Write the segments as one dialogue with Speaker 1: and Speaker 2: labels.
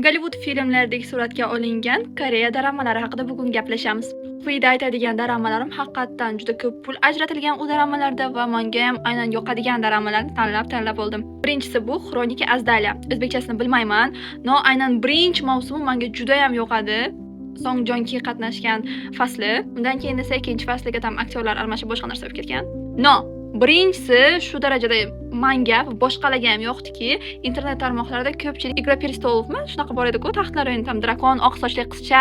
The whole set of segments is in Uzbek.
Speaker 1: Gollivud filmlaridagi suratga olingan Koreya daramalari haqida bugun gaplashamiz. Quyida aytadigan daramalarim haqiqatdan juda ko'p pul ajratilgan u daramalarda va menga ham aynan yoqadigan daramalarni tanlab oldim. Birinchisi bu Xronika Azdalya. O'zbekchasini bilmayman, no aynan birinchi mavsumi menga juda ham yoqadi. Song Joong Ki qatnashgan fasli. Undan keyin esa ikkinchi fasliga ham aktyorlar almashib boshqa narsa bo'lib ketgan. No, birinchisi shu darajada menga boshqalarga ham yoqdiki, internet tarmoqlarida ko'pchilik Igra Prestolovmi shunaqa bor edi-ku, taxtlar o'yini tam drakon, oq sochli qizcha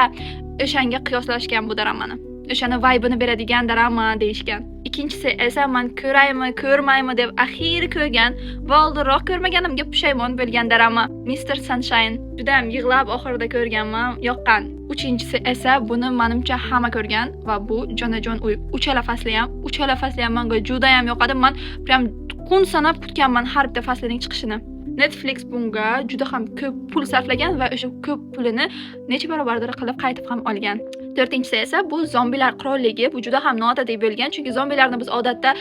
Speaker 1: o'shanga qiyoslashgan bu daramani. O'shani vibe'ini beradigan darama deyishgan. Ikkinchisi esa men ko'raymi, ko'rmaymi deb axiri ko'rgan va oldinroq ko'rmaganimga pushaymon bo'lgan darama Mr. Sunshine. Juda ham yig'lab oxirida ko'rganman, yoqqan. Uchinchisi esa buni menimcha hamma ko'rgan va bu Jonajon uy. Uchala fasli ham menga juda ham yoqadi. Men prям kun sanab kutganman har bitta faslining chiqishini. Netflix bunga juda ham ko'p pul sarflagan va o'sha ko'p pulini necha barobardir qilib qaytib ham olgan. To'rtinchisi esa bu zombilar qirolligi. Bu juda ham noodatiy bo'lgan, chunki zombilarni biz odatda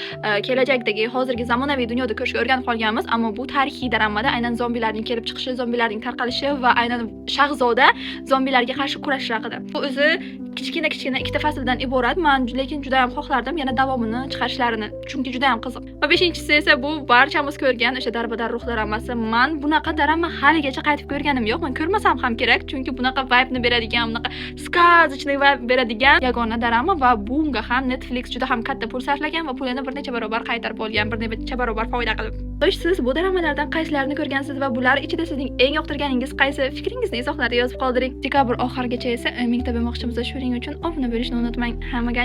Speaker 1: kelajakdagi hozirgi zamonaviy dunyoda ko'rishga o'rganib qolganmiz, ammo bu tarixiy daramada aynan zombilarning kelib chiqishi, zombilarning tarqalishi va aynan Shahzoda zombilarga qarshi kurashish haqida. Bu o'zi kichkina ikkita fasldan iborat. Men lekin juda ham xohlardim yana davomini chiqarishlarini, chunki juda ham qiziq. Va beshinchisi esa bu barchamiz ko'rgan o'sha Darbadar ruh daramasi. Men bunaqa darama haligacha qaytib ko'rganim yo'q. Men ko'rmasam ham kerak, chunki bunaqa vibe'ni beradigan, bunaqa сказочный vibe beradigan yagona darama va bunga ham Netflix juda ham katta pul sarflagan va pulini bir necha barobar qaytarib olgan, bir necha barobar foyda qilib. Siz bu daramalardan qaysilarini ko'rgansiz va bular ichida sizning eng yoqtirganingiz qaysi? Fikringizni izohlarda yozib qoldiring. Dekabr oxirigacha esa 1000 ta bo'lmoqchimiz. Shuning uchun obuna bo'lishni unutmang. Hammaga